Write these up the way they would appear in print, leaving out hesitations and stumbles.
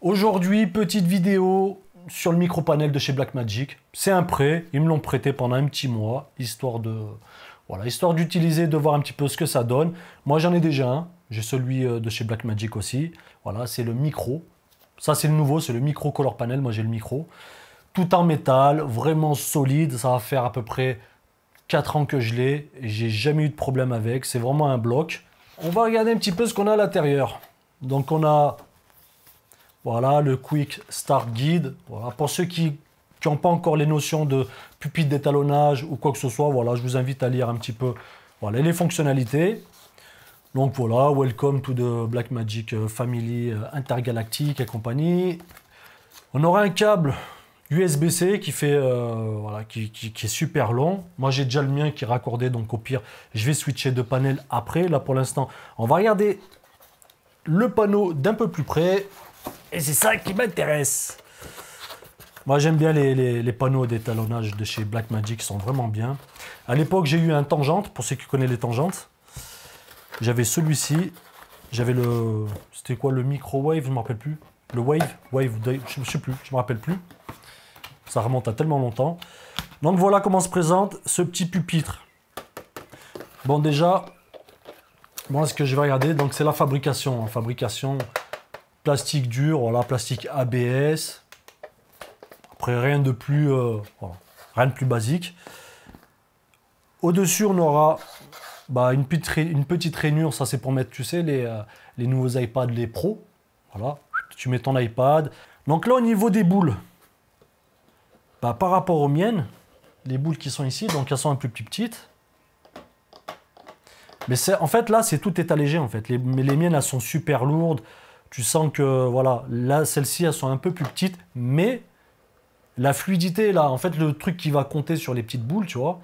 Aujourd'hui, petite vidéo sur le micro-panel de chez Blackmagic. C'est un prêt, ils me l'ont prêté pendant un petit mois, histoire de voilà, histoire d'utiliser, de voir un petit peu ce que ça donne. Moi, j'en ai déjà un, j'ai celui de chez Blackmagic aussi. Voilà, c'est le micro. Ça, c'est le nouveau, c'est le micro color panel. Moi, j'ai le micro. Tout en métal, vraiment solide. Ça va faire à peu près 4 ans que je l'ai. J'ai jamais eu de problème avec. C'est vraiment un bloc. On va regarder un petit peu ce qu'on a à l'intérieur. Donc, on a voilà, le Quick Start Guide. Voilà, pour ceux qui n'ont pas encore les notions de pupitre d'étalonnage ou quoi que ce soit, voilà, je vous invite à lire un petit peu voilà, les fonctionnalités. Donc voilà, welcome to the Blackmagic Family intergalactique et compagnie. On aura un câble USB-C qui fait voilà, qui est super long. Moi j'ai déjà le mien qui est raccordé, donc au pire je vais switcher de panel après. Là pour l'instant, on va regarder le panneau d'un peu plus près. Et c'est ça qui m'intéresse. Moi j'aime bien les panneaux d'étalonnage de chez Blackmagic, ils sont vraiment bien. À l'époque j'ai eu un tangente, pour ceux qui connaissent les tangentes. J'avais celui-ci, j'avais le... C'était quoi, le microwave, je ne me rappelle plus. Le wave, je ne sais plus, je ne me rappelle plus. Ça remonte à tellement longtemps. Donc voilà comment se présente ce petit pupitre. Bon déjà, moi ce que je vais regarder, donc c'est la fabrication. Fabrication plastique dur, voilà, plastique ABS. Après rien de plus, voilà, rien de plus basique. Au-dessus on aura une petite rainure, ça c'est pour mettre, tu sais, les nouveaux iPads, les Pro. Voilà, tu mets ton iPad. Donc là au niveau des boules, par rapport aux miennes, les boules qui sont ici, donc elles sont un peu plus petites. Mais en fait là c'est tout est allégé en fait. Mais les miennes elles sont super lourdes. Tu sens que voilà, là celles-ci elles sont un peu plus petites, mais la fluidité là, en fait le truc qui va compter sur les petites boules, tu vois,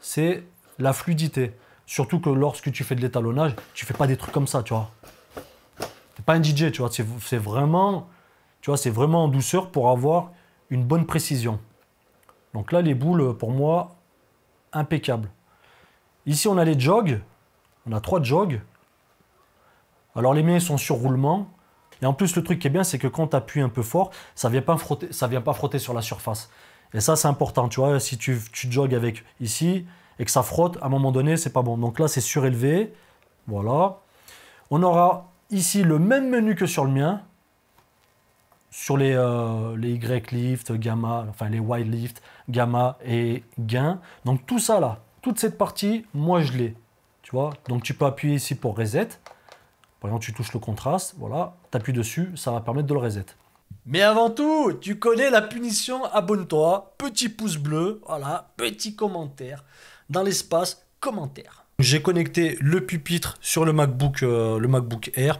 c'est la fluidité. Surtout que lorsque tu fais de l'étalonnage, tu fais pas des trucs comme ça, tu vois. T'es pas un DJ, tu vois. C'est vraiment, tu vois, c'est vraiment en douceur pour avoir une bonne précision. Donc là, les boules, pour moi, impeccables. Ici, on a les jogs. On a 3 jogs. Alors les miens sont sur roulement. Et en plus, le truc qui est bien, c'est que quand tu appuies un peu fort, ça vient pas frotter sur la surface. Et ça, c'est important, tu vois. Si tu jogues avec ici et que ça frotte, à un moment donné, c'est pas bon. Donc là, c'est surélevé. Voilà. On aura ici le même menu que sur le mien. Sur les Y-lift, gamma, enfin les Y-lift, gamma et gain. Donc tout ça là, toute cette partie, moi je l'ai. Tu vois. Donc tu peux appuyer ici pour reset. Par exemple, tu touches le contraste, voilà, tu appuies dessus, ça va permettre de le reset. Mais avant tout, tu connais la punition, abonne-toi, petit pouce bleu, voilà, petit commentaire dans l'espace commentaire. J'ai connecté le pupitre sur le MacBook Air.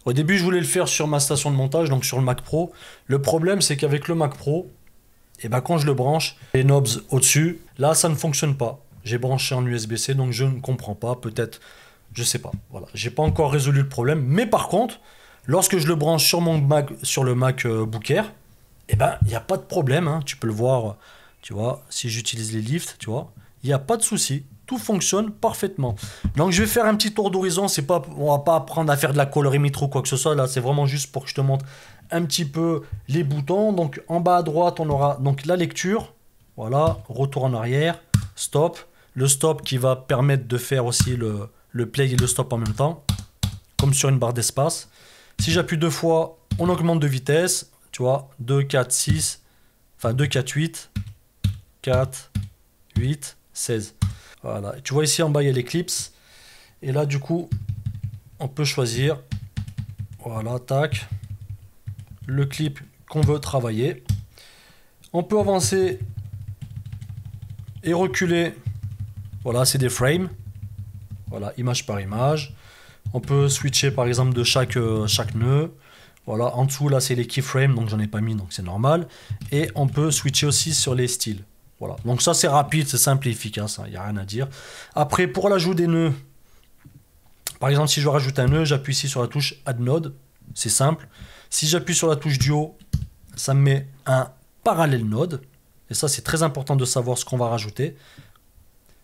Au début, je voulais le faire sur ma station de montage, donc sur le Mac Pro. Le problème, c'est qu'avec le Mac Pro, quand je le branche, les knobs au-dessus, là, ça ne fonctionne pas. J'ai branché en USB-C, donc je ne comprends pas, peut-être... Je sais pas, voilà. J'ai pas encore résolu le problème. Mais par contre, lorsque je le branche sur mon Mac, sur le MacBook Air, il n'y a pas de problème. Hein. Tu peux le voir, tu vois, si j'utilise les lifts, tu vois, il n'y a pas de souci. Tout fonctionne parfaitement. Donc je vais faire un petit tour d'horizon. On va pas apprendre à faire de la colorimétrie ou quoi que ce soit. Là, c'est vraiment juste pour que je te montre un petit peu les boutons. Donc en bas à droite, on aura donc la lecture. Voilà, retour en arrière, stop. Le stop qui va permettre de faire aussi le play et le stop en même temps, comme sur une barre d'espace. Si j'appuie 2 fois, on augmente de vitesse, tu vois, 2, 4, 6, enfin 2, 4, 8, 4, 8, 16. Voilà, tu vois ici en bas il y a l'éclipse, et là du coup, on peut choisir, voilà, tac, le clip qu'on veut travailler. On peut avancer et reculer, voilà, c'est des frames. Voilà, image par image. On peut switcher par exemple de chaque nœud. Voilà, en dessous là c'est les keyframes, donc j'en ai pas mis, donc c'est normal. Et on peut switcher aussi sur les styles. Voilà, donc ça c'est rapide, c'est simple et efficace, il n'y a rien à dire. Après pour l'ajout des nœuds, par exemple si je rajoute un nœud, j'appuie ici sur la touche Add Node, c'est simple. Si j'appuie sur la touche Duo, ça me met un parallèle node. Et ça c'est très important de savoir ce qu'on va rajouter.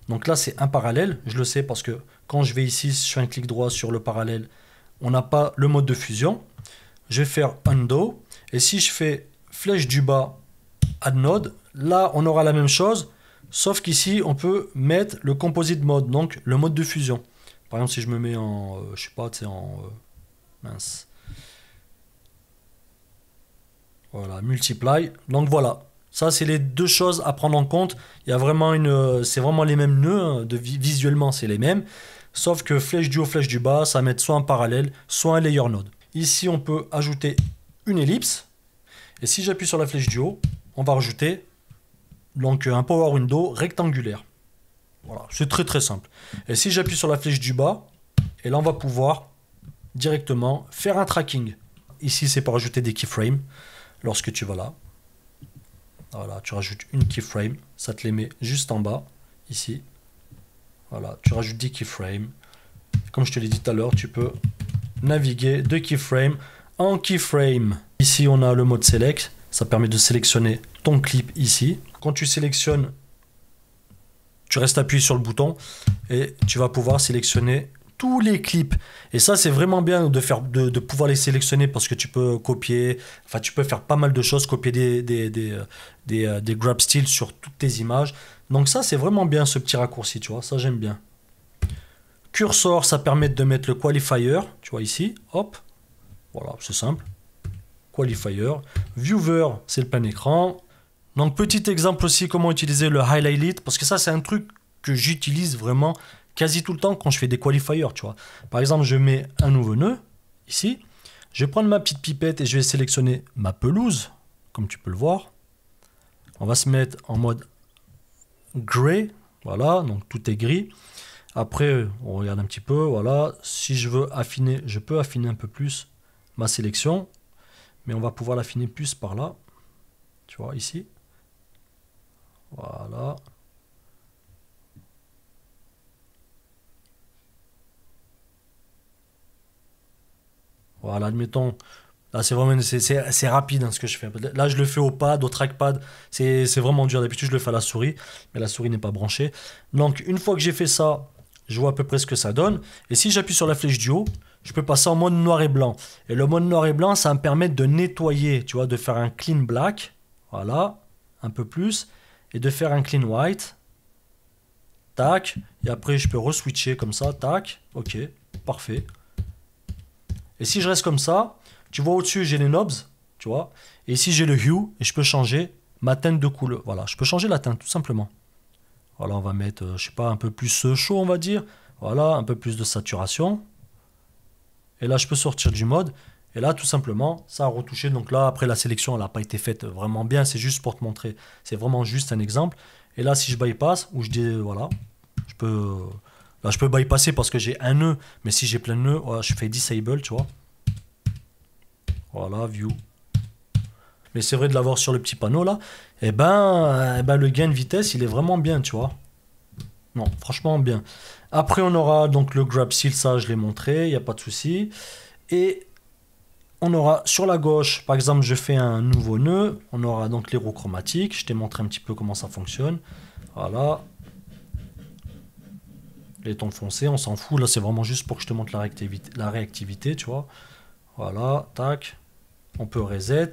Donc là, c'est un parallèle, je le sais parce que quand je vais ici, je fais un clic droit sur le parallèle, on n'a pas le mode de fusion. je vais faire Undo. Et si je fais flèche du bas, Add Node, là, on aura la même chose. Sauf qu'ici, on peut mettre le Composite Mode, donc le mode de fusion. Par exemple, si je me mets en, je sais pas, tu sais, en, mince. Voilà, Multiply. Donc voilà, ça c'est les deux choses à prendre en compte. Il y a vraiment c'est vraiment les mêmes nœuds, hein, visuellement c'est les mêmes. Sauf que flèche du haut, flèche du bas, ça va mettre soit un parallèle, soit un layer node. Ici, on peut ajouter une ellipse. Et si j'appuie sur la flèche du haut, on va rajouter donc un power window rectangulaire. Voilà, c'est très très simple. Et si j'appuie sur la flèche du bas, et là on va pouvoir directement faire un tracking. Ici c'est pour ajouter des keyframes. Lorsque tu vas là, voilà, tu rajoutes une keyframe, ça te les met juste en bas, ici. Voilà, tu rajoutes 10 keyframes. Comme je te l'ai dit tout à l'heure, tu peux naviguer de keyframe en keyframe. Ici on a le mode select, ça permet de sélectionner ton clip ici. Quand tu sélectionnes, tu restes appuyé sur le bouton et tu vas pouvoir sélectionner tous les clips. Et ça, c'est vraiment bien de pouvoir les sélectionner parce que tu peux copier, enfin, tu peux faire pas mal de choses, copier des grab styles sur toutes tes images. Donc ça, c'est vraiment bien ce petit raccourci, tu vois, ça j'aime bien. Cursor, ça permet de mettre le qualifier, tu vois ici, hop, voilà, c'est simple. Qualifier. Viewer, c'est le plein écran. Donc petit exemple aussi, comment utiliser le highlight, parce que ça, c'est un truc que j'utilise vraiment quasi tout le temps quand je fais des qualifiers, tu vois. Par exemple, je mets un nouveau nœud, ici. Je vais prendre ma petite pipette et je vais sélectionner ma pelouse, comme tu peux le voir. On va se mettre en mode gray, voilà, donc tout est gris. Après, on regarde un petit peu, voilà. Si je veux affiner, je peux affiner un peu plus ma sélection, mais on va pouvoir l'affiner plus par là, tu vois, ici. Voilà. Voilà, admettons, là c'est vraiment c'est rapide hein, ce que je fais. Là je le fais au pad, au trackpad, c'est vraiment dur. D'habitude je le fais à la souris, mais la souris n'est pas branchée. Donc une fois que j'ai fait ça, je vois à peu près ce que ça donne. Et si j'appuie sur la flèche du haut, je peux passer en mode noir et blanc. Et le mode noir et blanc, ça va me permettre de nettoyer, tu vois, de faire un clean black, voilà, un peu plus, et de faire un clean white, tac, et après je peux reswitcher comme ça, tac, ok, parfait. Et si je reste comme ça, tu vois au-dessus, j'ai les knobs, tu vois. Et ici, j'ai le hue et je peux changer ma teinte de couleur. Voilà, je peux changer la teinte, tout simplement. Voilà, on va mettre, je sais pas, un peu plus chaud, on va dire. Voilà, un peu plus de saturation. Et là, je peux sortir du mode. Et là, tout simplement, ça a retouché. Donc là, après, la sélection, elle n'a pas été faite vraiment bien. C'est juste pour te montrer. C'est vraiment juste un exemple. Et là, si je bypass, ou je dis, voilà, je peux... Là, je peux bypasser parce que j'ai un nœud, mais si j'ai plein de nœuds, voilà, je fais disable, tu vois. Voilà, view. Mais c'est vrai de l'avoir sur le petit panneau là, et ben, le gain de vitesse, il est vraiment bien, tu vois. Non, franchement bien. Après, on aura donc le grab seal, ça je l'ai montré, il n'y a pas de souci. Et on aura sur la gauche, par exemple, je fais un nouveau nœud, on aura donc les roues chromatiques. Je t'ai montré un petit peu comment ça fonctionne. Voilà. Les tons foncés, on s'en fout. Là, c'est vraiment juste pour que je te montre la réactivité, tu vois. Voilà, tac. On peut reset.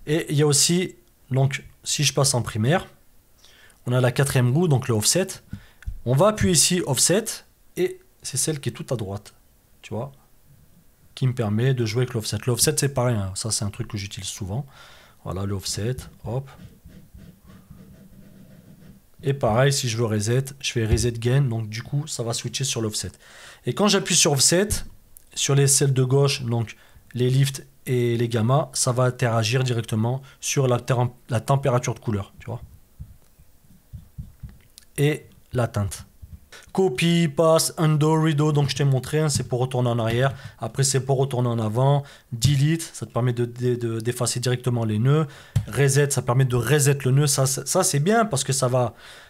Et il y a aussi, donc, si je passe en primaire, on a la quatrième roue, donc le offset. On va appuyer ici, offset, et c'est celle qui est tout à droite, tu vois, qui me permet de jouer avec l'offset. L'offset, c'est pareil, hein. Ça, c'est un truc que j'utilise souvent. Voilà, le offset, hop. Et pareil, si je veux reset, je fais reset gain, donc du coup, ça va switcher sur l'offset. Et quand j'appuie sur offset, sur les celles de gauche, donc les lifts et les gamma, ça va interagir directement sur la température de couleur, tu vois. Et la teinte. Copy, pass, undo, redo, donc je t'ai montré, hein, c'est pour retourner en arrière. Après, c'est pour retourner en avant. Delete, ça te permet d'effacer directement les nœuds. Reset, ça permet de reset le nœud. Ça c'est bien parce que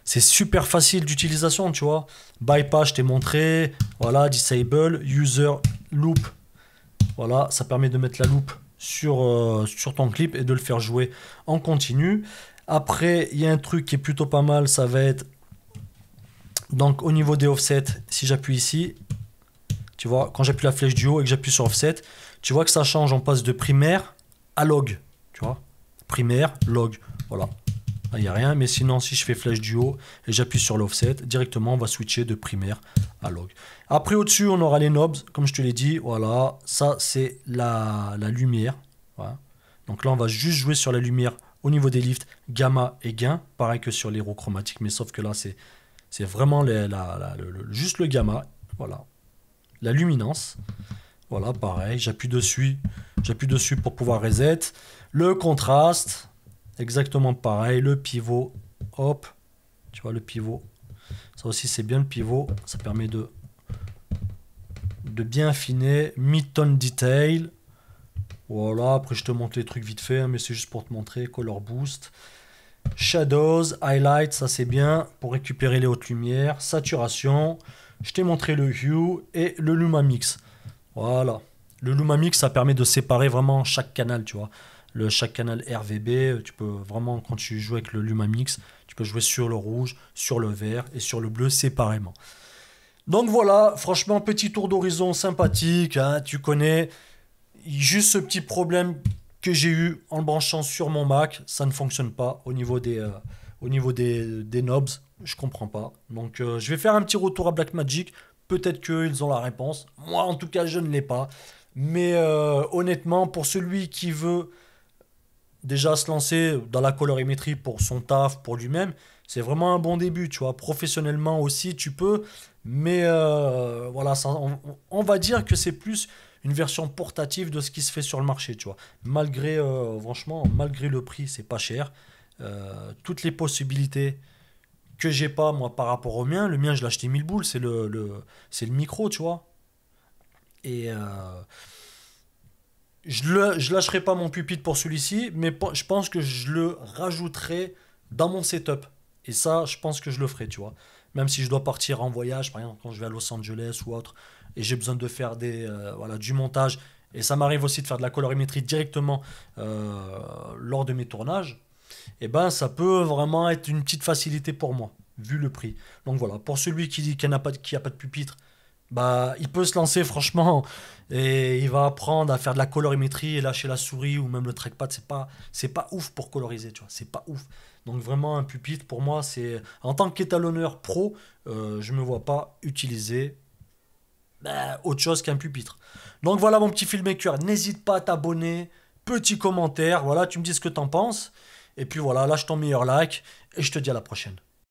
c'est super facile d'utilisation, tu vois. Bypass, je t'ai montré. Voilà, disable, user, loop. Voilà, ça permet de mettre la loupe sur ton clip et de le faire jouer en continu. Après, il y a un truc qui est plutôt pas mal, ça va être... Donc au niveau des offsets, si j'appuie ici, tu vois, quand j'appuie la flèche du haut et que j'appuie sur offset, Tu vois que ça change, on passe de primaire à log. Tu vois, primaire, log. Voilà. Là, il n'y a rien, mais sinon, si je fais flèche du haut et j'appuie sur l'offset, directement, on va switcher de primaire à log. Après, au-dessus, on aura les knobs, comme je te l'ai dit. Voilà, ça, c'est la lumière. Voilà. Donc là, on va juste jouer sur la lumière au niveau des lifts, gamma et gain. Pareil que sur l'héros chromatique, mais sauf que là, c'est vraiment juste le gamma. Voilà. La luminance. Voilà, pareil, j'appuie dessus pour pouvoir reset. Le contraste, exactement pareil. Le pivot, hop, tu vois le pivot. Ça aussi c'est bien le pivot, ça permet de bien affiner. Mid-tone detail. Voilà, après je te montre les trucs vite fait, hein, mais c'est juste pour te montrer. Color boost. Shadows, highlight, ça c'est bien pour récupérer les hautes lumières. Saturation, je t'ai montré le hue et le luma mix. Voilà. Le luma mix, ça permet de séparer vraiment chaque canal, tu vois. Chaque canal RVB, tu peux vraiment, quand tu joues avec le luma mix, tu peux jouer sur le rouge, sur le vert et sur le bleu séparément. Donc voilà, franchement, petit tour d'horizon sympathique, hein, tu connais. Juste ce petit problème que j'ai eu en le branchant sur mon Mac, ça ne fonctionne pas au niveau des knobs, je comprends pas. Donc je vais faire un petit retour à Blackmagic. Peut-être qu'ils ont la réponse. Moi, en tout cas, je ne l'ai pas. Mais honnêtement, pour celui qui veut déjà se lancer dans la colorimétrie pour son taf, pour lui-même, c'est vraiment un bon début, tu vois. Professionnellement aussi, tu peux. Mais voilà, on va dire que c'est plus une version portative de ce qui se fait sur le marché, tu vois. Malgré, franchement, malgré le prix, c'est pas cher. Toutes les possibilités que j'ai pas moi par rapport au mien. Le mien, je l'ai acheté 1000 boules, c'est c'est le micro, tu vois. Et je lâcherai pas mon pupitre pour celui-ci, mais je pense que je le rajouterai dans mon setup. Et ça, je pense que je le ferai, tu vois. Même si je dois partir en voyage, par exemple quand je vais à Los Angeles ou autre, et j'ai besoin de faire voilà, du montage. Et ça m'arrive aussi de faire de la colorimétrie directement lors de mes tournages. Et ben ça peut vraiment être une petite facilité pour moi, vu le prix. Donc voilà, pour celui qui n'a pas, qui a pas de pupitre, bah il peut se lancer franchement et il va apprendre à faire de la colorimétrie et lâcher la souris ou même le trackpad, c'est pas ouf pour coloriser, tu vois, c'est pas ouf. Donc vraiment un pupitre pour moi c'est en tant qu'étalonneur pro, je me vois pas utiliser autre chose qu'un pupitre. Donc voilà mon petit filmmaker, n'hésite pas à t'abonner, petit commentaire, voilà, tu me dis ce que t'en penses. Et puis voilà, lâche ton meilleur like et je te dis à la prochaine.